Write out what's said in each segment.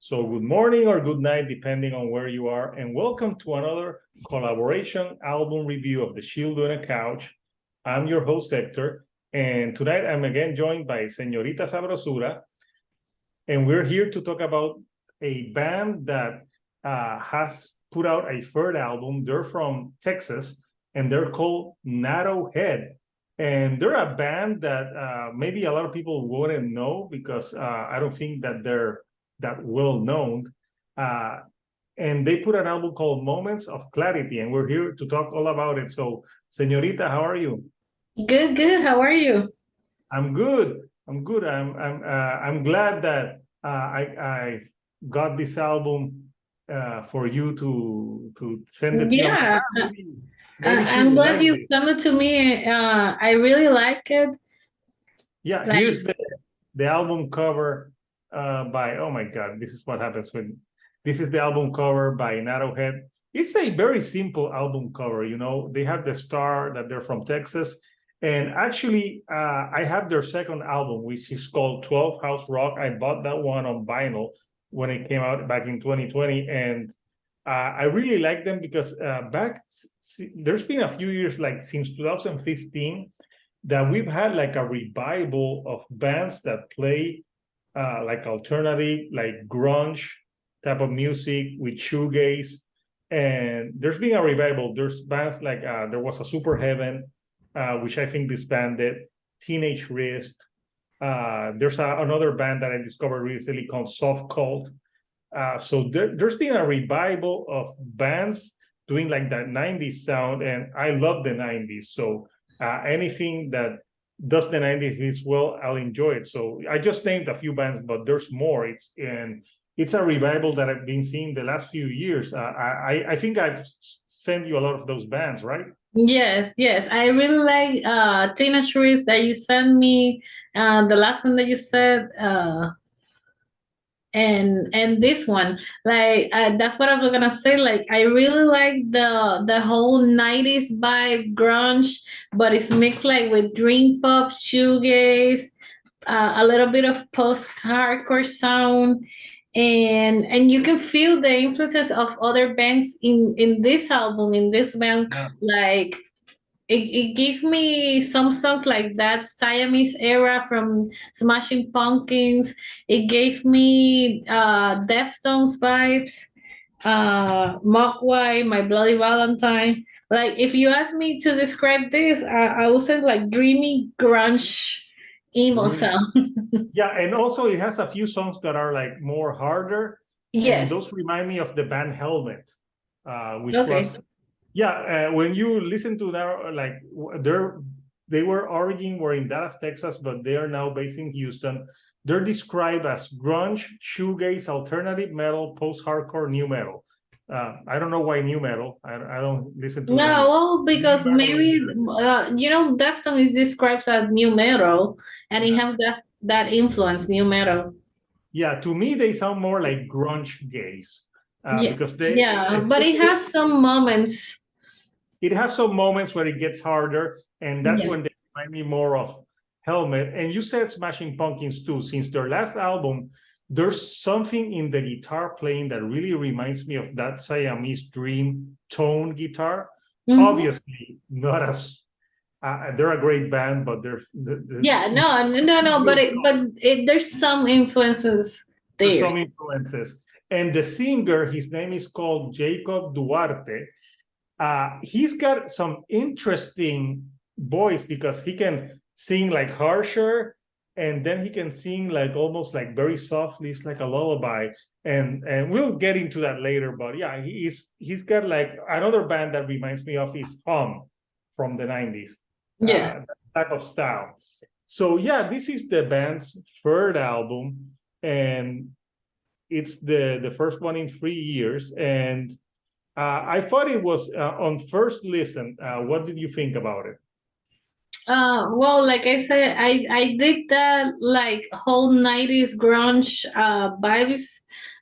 So good morning or good night, depending on where you are, and welcome to another collaboration album review of The Shield on a Couch. I'm your host, Hector, and tonight I'm again joined by Senorita Sabrosura, and we're here to talk about a band that has put out a third album. They're from Texas, and they're called Narrow Head. And they're a band that maybe a lot of people wouldn't know because I don't think that they're that well known. Uh, and they put an album called Moments of Clarity, and we're here to talk all about it. So, Senorita, how are you? Good, good. How are you? I'm good. I'm good. I'm glad that I got this album for you to send it to you. I'm Yeah, surprised maybe she I'm will glad like you it. sent it to me. I really like it. Yeah, Like, here's the album cover by, oh my God, this is what happens when this is the album cover by Narrowhead. It's a very simple album cover, you know. They have the star that they're from Texas. And actually, I have their second album, which is called 12 House Rock. I bought that one on vinyl when it came out back in 2020. And I really like them because there's been a few years, like since 2015, that we've had like a revival of bands that play like alternative, like grunge type of music with shoegaze. And there's been a revival. There's bands like there was a Super Heaven, which I think disbanded, Teenage Wrist. There's another band that I discovered recently called Soft Cult. So there's been a revival of bands doing like that 90s sound, and I love the 90s. So anything that does the 90s well, I'll enjoy it. So I just named a few bands, but there's more. It's a revival that I've been seeing the last few years. I think I've sent you a lot of those bands, right? yes, yes. I really like Teenage Wrist that you sent me. The last one that you said. And this one, like that's what I was gonna say. Like, I really like the whole 90s vibe grunge, but it's mixed like with dream pop, shoegaze, a little bit of post hardcore sound, and you can feel the influences of other bands in this album, in this band. Yeah. Like, it gave me some songs like that Siamese era from Smashing Pumpkins. It gave me Deftones vibes, Mogwai, My Bloody Valentine. Like, if you ask me to describe this, I would say like dreamy grunge emo sound. Yeah, and also it has a few songs that are like more harder, and Yes. those remind me of the band Helmet, which Okay. was when you listen to their like they were origin were in Dallas, Texas, but they are now based in Houston. They're described as grunge, shoegaze, alternative metal, post-hardcore, new metal. I don't know why new metal. I don't listen to No, them. well, New because metal in maybe here. Deftones is described as new metal, and it Yeah. have that influence, new metal. Yeah, to me they sound more like grunge gaze Yeah, because they yeah, but it especially has some moments. it has some moments where it gets harder, and that's Yeah, when they remind me more of Helmet. And you said Smashing Pumpkins too. Since their last album, there's something in the guitar playing that really reminds me of that Siamese Dream tone guitar. hmm, Obviously, not as they're a great band, but yeah. No, no, no. There's some influences there's there. some influences. And the singer, his name is called Jacob Duarte. He's got some interesting voice because he can sing like harsher, and then he can sing like almost like very softly. It's like a lullaby, and we'll get into that later. But yeah, he's got like another band that reminds me of his Hum from the 90s, Yeah. that type of style. So yeah, this is the band's third album, and it's the first one in 3 years, and I thought it was on first listen. What did you think about it? Well, like I said, I did that like whole 90s grunge vibes.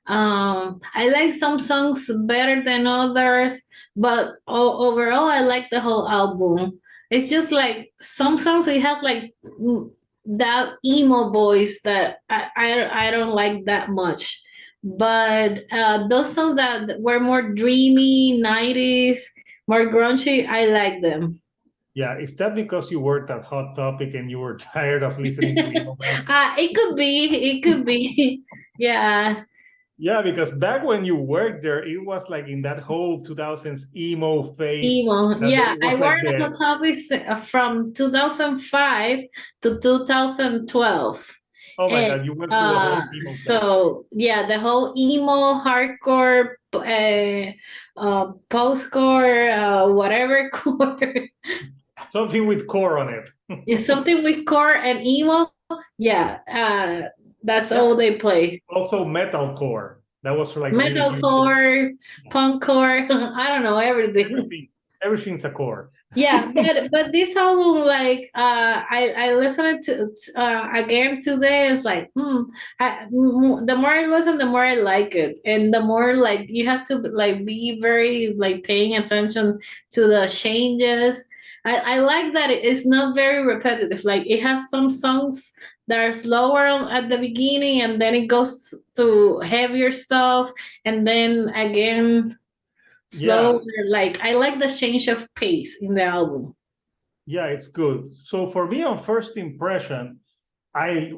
I like some songs better than others, but overall, I like the whole album. It's just like some songs they have like that emo voice that I don't like that much. But those songs that were more dreamy, 90s, more grungy, I like them. Yeah, is that because you worked at Hot Topic and you were tired of listening to emo bands? It could be, it could be. Yeah, Yeah, because back when you worked there, it was like in that whole 2000s emo phase emo. that Yeah, it I was like worked the, on topics from 2005 to 2012. oh my And God, you went through the whole emo phase. so yeah, the whole emo, hardcore, postcore, whatever core Something with core on it. is something with core and emo. Yeah, that's Yeah, all they play. also metalcore. That was like really huge. Metalcore, punkcore, I don't know everything. Everything, everything's a core. Yeah, but this album, like, I listened to again today. It's like, the more I listen, the more I like it, and the more like you have to like be very like paying attention to the changes. I like that it's not very repetitive. Like it has some songs that are slower at the beginning, and then it goes to heavier stuff, and then again slow. Yes. Like I like the change of pace in the album. Yeah, it's good. So for me, on first impression, I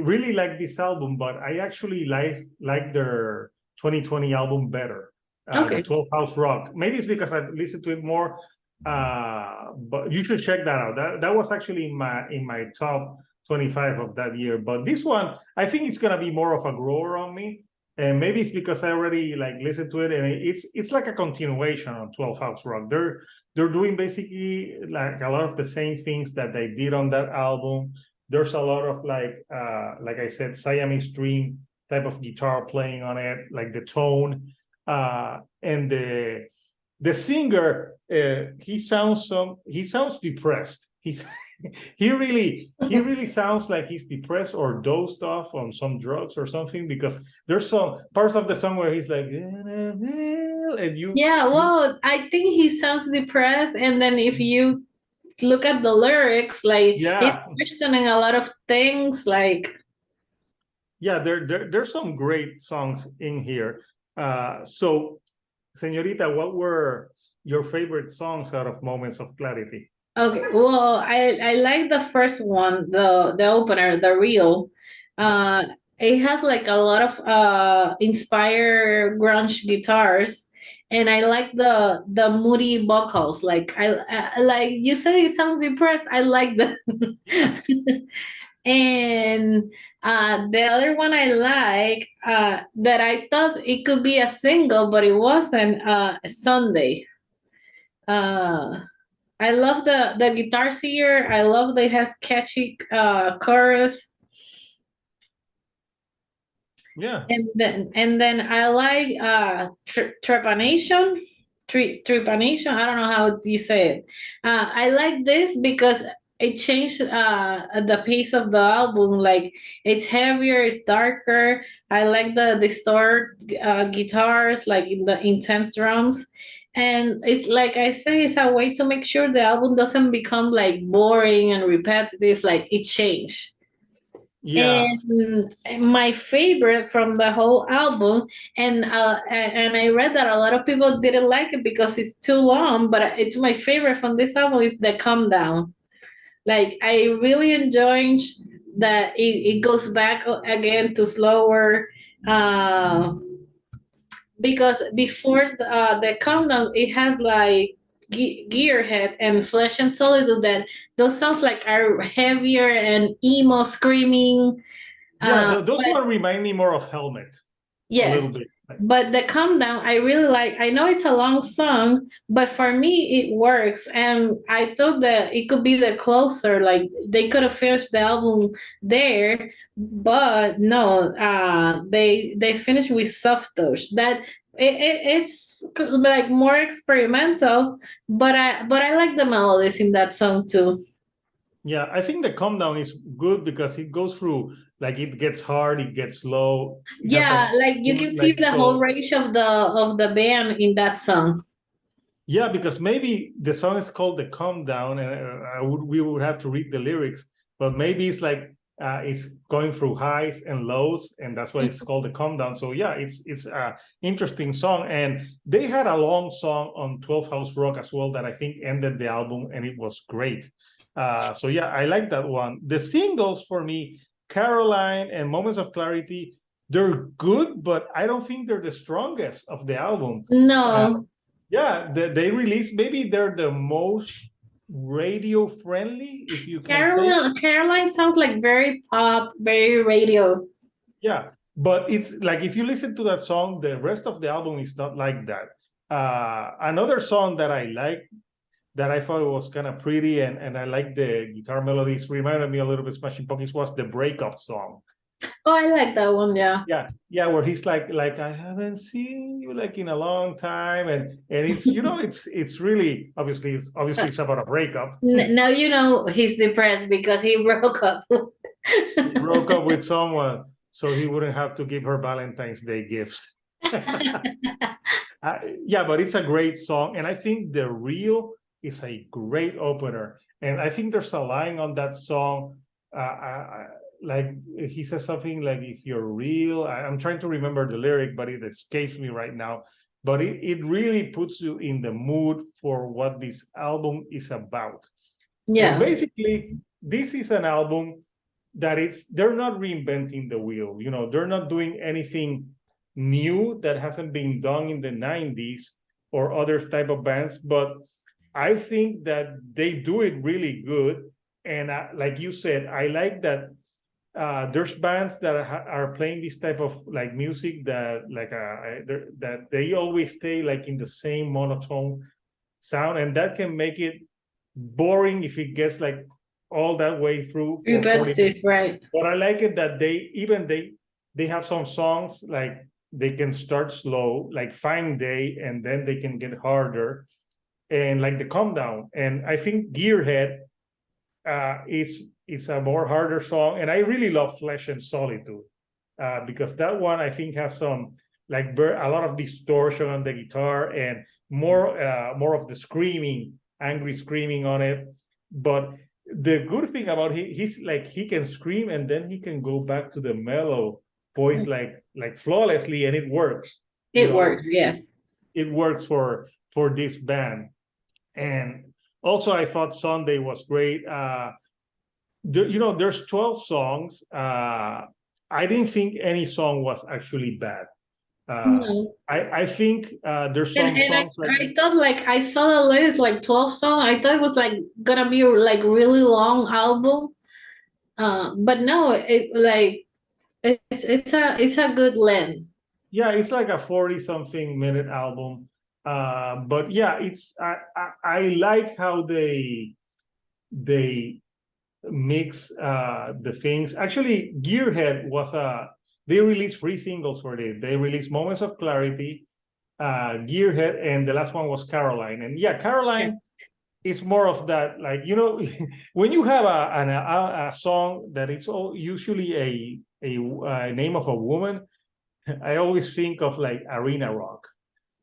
really like this album, but I actually like their 2020 album better, the Okay. 12 House Rock. Maybe it's because I've listened to it more, but you should check that out. That was actually in my top 25 of that year. But this one, I think it's gonna be more of a grower on me. And maybe it's because I already like listened to it, and it's like a continuation of 12 House Rock. They're doing basically like a lot of the same things that they did on that album. There's a lot of like I said, Siamese Dream type of guitar playing on it, like the tone, and the singer, he sounds depressed. He really sounds like he's depressed or dozed off on some drugs or something, because there's some parts of the song where he's like, and Yeah, you well, I think he sounds depressed, and then if you look at the lyrics, like he's yeah, questioning a lot of things. Like, yeah, there's some great songs in here. So, Senorita, what were your favorite songs out of Moments of Clarity? okay, well, I like the first one, the opener, the real. Uh, it has like a lot of inspired grunge guitars, and I like the moody vocals. Like I like you said, it sounds depressed. I like that. And the other one I like that I thought it could be a single, but it wasn't. Sunday. Uh, I love the guitars here. I love that it has catchy chorus, Yeah, and then I like trepanation. Trepanation. I don't know how you say it. I like this because it changed the pace of the album. Like it's heavier, it's darker. I like the distort guitars, like in the intense drums. And it's like I say, it's a way to make sure the album doesn't become like boring and repetitive. Like it changed. yeah, And my favorite from the whole album, and I read that a lot of people didn't like it because it's too long, but it's my favorite from this album is the Calm Down. Like I really enjoyed that it goes back again to slower, uh, because before the Countdown, it has like Gearhead and Flesh and Solitude. That those songs like are heavier and emo, screaming. yeah. Those But one remind me more of Helmet a little yes, bit. but the Calm Down, I really like. I know it's a long song, but for me it works. And I thought that it could be the closer. Like they could have finished the album there, but no. They finished with Soft Touch. That it's like more experimental, but I like the melodies in that song too. Yeah, I think the Calm Down is good because it goes through, like, it gets hard, it gets low, it has Yeah, some like you can see like, the whole so range of the band in that song. yeah, because maybe the song is called the Calm Down, and we would have to read the lyrics, but maybe it's like It's going through highs and lows, and that's why it's called the Calm Down. So yeah, it's a interesting song, and they had a long song on 12 House Rock as well that I think ended the album, and it was great. So yeah, I like that one. The singles for me, Caroline and Moments of Clarity, they're good, but I don't think they're the strongest of the album. No. Yeah, they released, maybe they're the most radio friendly, if you can say. Caroline sounds like very pop, very radio. Yeah, but it's like if you listen to that song, the rest of the album is not like that. Another song that I like, that I thought was kind of pretty, and I like the guitar melodies, reminded me a little bit Smashing Pumpkins, was the Breakup song. Oh, I like that one. Yeah. Yeah, where he's like I haven't seen you like in a long time, and it's it's really obviously it's about a breakup. Now you know he's depressed because he broke up. He broke up with someone, so he wouldn't have to give her Valentine's Day gifts. Yeah, but it's a great song, and I think The Real is a great opener, and I think there's a line on that song, like he says something like, if you're real, I'm trying to remember the lyric, but it escapes me right now, but it really puts you in the mood for what this album is about. Yeah. And basically, this is an album that they're not reinventing the wheel, they're not doing anything new that hasn't been done in the 90s or other type of bands, but I think that they do it really good. And like you said, I like that there's bands that are playing this type of like music that that they always stay like in the same monotone sound, and that can make it boring if it gets like all that way through for 40 minutes. Right. But I like it that they have some songs like they can start slow, like Fine Day, and then they can get harder, and like the Calm Down. And I think Gearhead it's a more harder song, and I really love Flesh and Solitude because that one I think has some like a lot of distortion on the guitar and more of the screaming, angry screaming on it. But the good thing about he's like he can scream and then he can go back to the mellow voice like flawlessly, and it works. It works, yes. It works for this band. And also I thought Sunday was great. There's 12 songs. I didn't think any song was actually bad. No. I think there's some songs I thought like I saw the list like 12 songs. I thought it was like gonna be like really long album. But no, it's a good length. Yeah, it's like a 40-something minute album. But yeah, I like how they mix the things. Actually, Gearhead they released 3 singles for it. They released Moments of Clarity, Gearhead, and the last one was Caroline. And yeah, Caroline is more of that, like, when you have a song that it's usually a name of a woman, I always think of like arena rock,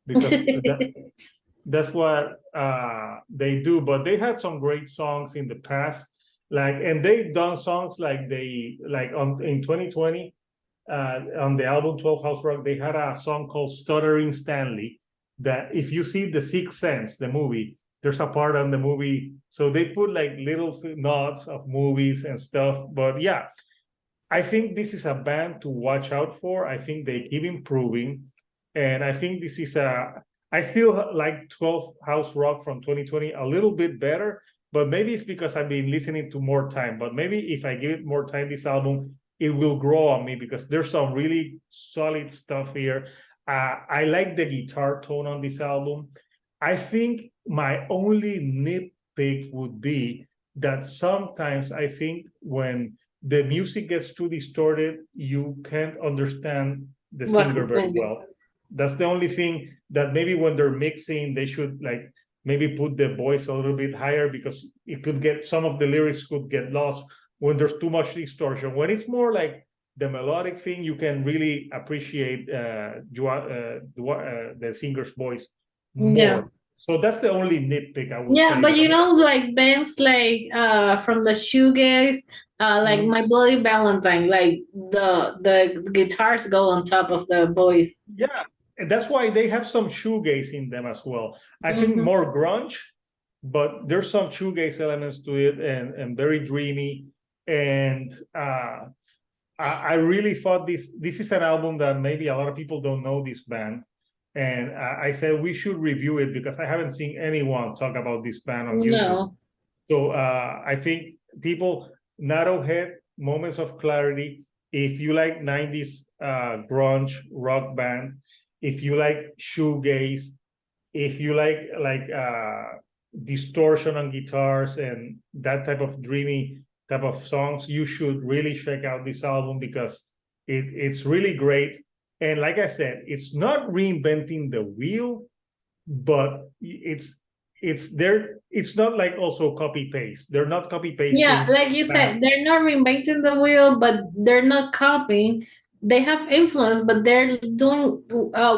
because that's what they do. But they had some great songs in the past, and they've done songs like in 2020 on the album 12 House Rock, they had a song called Stuttering Stanley, that if you see The Sixth Sense, the movie, there's a part on the movie, so they put like little nods of movies and stuff. But yeah, I think this is a band to watch out for. I think they keep improving, and I think this is I still like 12 House Rock from 2020 a little bit better, but maybe it's because I've been listening to more time. But maybe if I give it more time, this album, it will grow on me, because there's some really solid stuff here. I like the guitar tone on this album. I think my only nitpick would be that sometimes I think when the music gets too distorted, you can't understand the singer very well. That's the only thing, that maybe when they're mixing, they should like maybe put the voice a little bit higher, because it could get, some of the lyrics could get lost when there's too much distortion. When it's more like the melodic thing, you can really appreciate the singer's voice more. Yeah. So that's the only nitpick I would Yeah, say. but you know, like bands like from the shoegaze, like Mhm. My Bloody Valentine, like the guitars go on top of the voice. Yeah, and that's why they have some shoegaze in them as well. I think Mhm. more grunge, but there's some shoegaze elements to it, and very dreamy. And I really thought this is an album that maybe a lot of people don't know this band, and I said we should review it because I haven't seen anyone talk about this band on YouTube. No. So I think people, Narrowhead, Moments of Clarity. If you like 90s grunge rock band, if you like shoegaze, if you like distortion on guitars and that type of dreamy type of songs, you should really check out this album because it's really great. And like I said, it's not reinventing the wheel, but it's there. It's not like also copy paste. They're not copy Yeah, pasting like you said, bands. they're not reinventing the wheel, but they're not copying. They have influence, but they're doing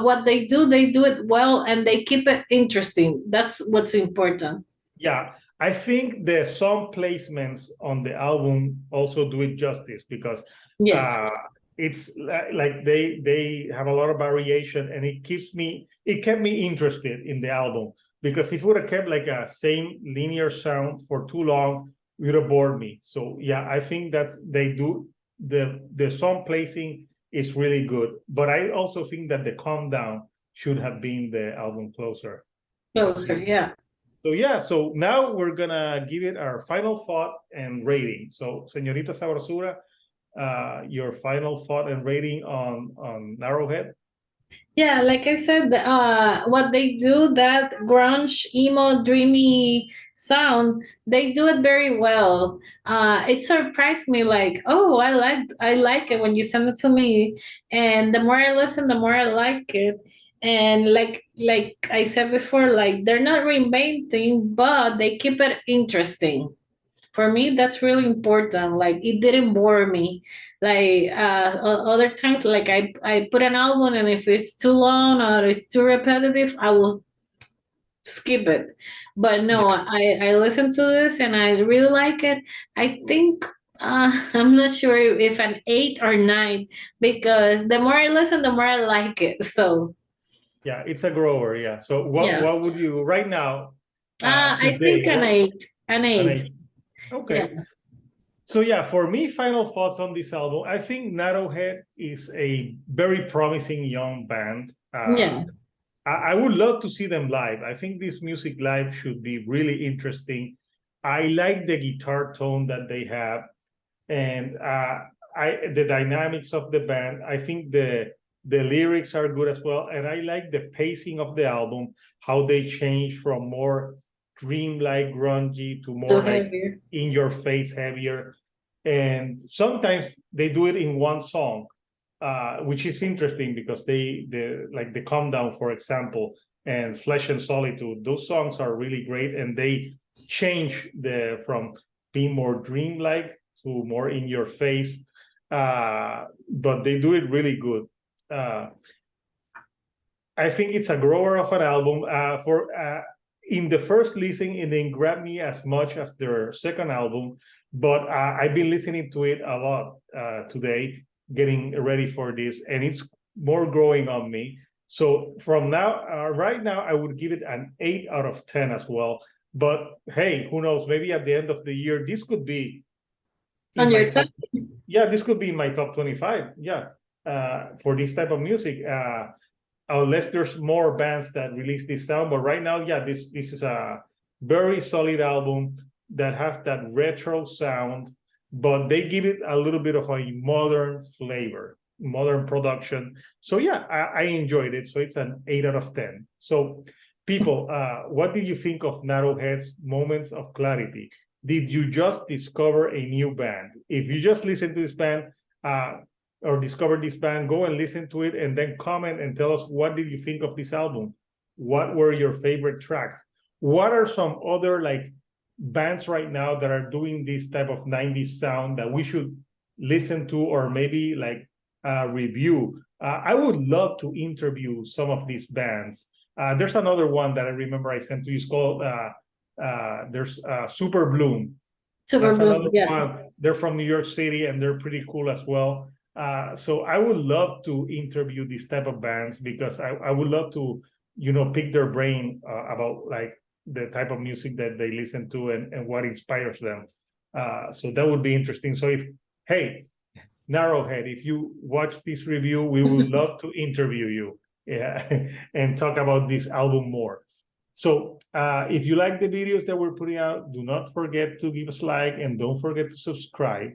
what they do it well, and they keep it interesting. That's what's important. Yeah, I think the song placements on the album also do it justice because Yes. uh, it's like they have a lot of variation, and it kept me interested in the album because if it would have kept like a same linear sound for too long, it would have bored me. So yeah, I think that they do the song placing is really good, but I also think that the calm down should have been the album closer. Closer, yeah. So yeah, so now we're gonna give it our final thought and rating. So, Senorita Sabrosura, your final thought and rating on Narrowhead. Yeah, like I said, what they do, that grunge, emo, dreamy sound, they do it very well. It surprised me, like, oh, I like it when you send it to me, and the more I listen, the more I like it. And like I said before, like they're not reinventing, but they keep it interesting. For me, that's really important. Like it didn't bore me. Like other times, like I put an album, and if it's too long or it's too repetitive, I will skip it. But no, Yeah, I listened to this and I really like it. I think I'm not sure if an 8 or 9, because the more I listen, the more I like it. So yeah, it's a grower. Yeah. So yeah, what would you right now, I today? think an What 8, an an 8. eight? Yeah, Okay. So yeah, for me, final thoughts on this album. I think Narrowhead is a very promising young band. yeah. I would love to see them live. I think this music live should be really interesting. I like the guitar tone that they have, and I the dynamics of the band. I think the lyrics are good as well, and I like the pacing of the album, how they change from more dreamlike grungy to Too more like heavier. in your face heavier. And sometimes they do it in one song, which is interesting because the like the Calm Down, for example, and Flesh and Solitude, those songs are really great, and they change the from being more dreamlike to more in your face, but they do it really good. Uh, I think it's a grower of an album. For in the first listening, it didn't grab me as much as their second album, but I've been listening to it a lot today, getting ready for this, and it's more growing on me. So from now, right now, I would give it an 8 out of 10 as well. But hey, who knows? Maybe at the end of the year, this could be in On my your top. top. Yeah, this could be in my top 25. Yeah, for this type of music. Unless there's more bands that release this sound. But right now, yeah, this is a very solid album that has that retro sound, but they give it a little bit of a modern flavor, modern production. So yeah, I enjoyed it. So it's an 8 out of 10. So people, what did you think of Narrowhead's Moments of Clarity? Did you just discover a new band? If you just listen to this band, uh, or discover this band, go and listen to it and then comment and tell us what did you think of this album? What were your favorite tracks? What are some other like bands right now that are doing this type of 90s sound that we should listen to or maybe like review? I would love to interview some of these bands There's another one that I remember I sent to you. It's called there's Super Bloom. Super That's Blue, another yeah. one. They're from New York City and they're pretty cool as well. So I would love to interview these type of bands because I would love to, pick their brain about like the type of music that they listen to and what inspires them. So that would be interesting. So hey, Narrowhead, if you watch this review, we would love to interview you, yeah, and talk about this album more. So if you like the videos that we're putting out, do not forget to give us a like and don't forget to subscribe.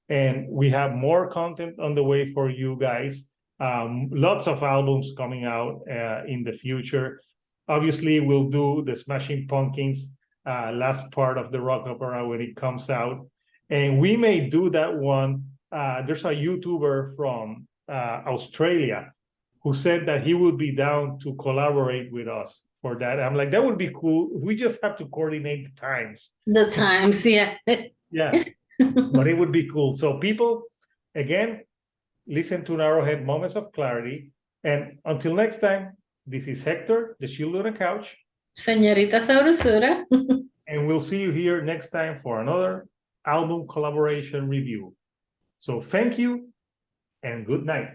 And we have more content on the way for you guys. Lots of albums coming out in the future. Obviously, we'll do the Smashing Pumpkins last part of the rock opera when it comes out. And we may do that one. There's a YouTuber from Australia who said that he would be down to collaborate with us for that. I'm like, that would be cool. We just have to coordinate the times. The times, yeah. Yeah, but it would be cool. So people, again, listen to Narrowhead Moments of Clarity. And until next time, this is Hector, the Shield on the Couch. Senorita Sabrosura. And we'll see you here next time for another album collaboration review. So thank you and good night.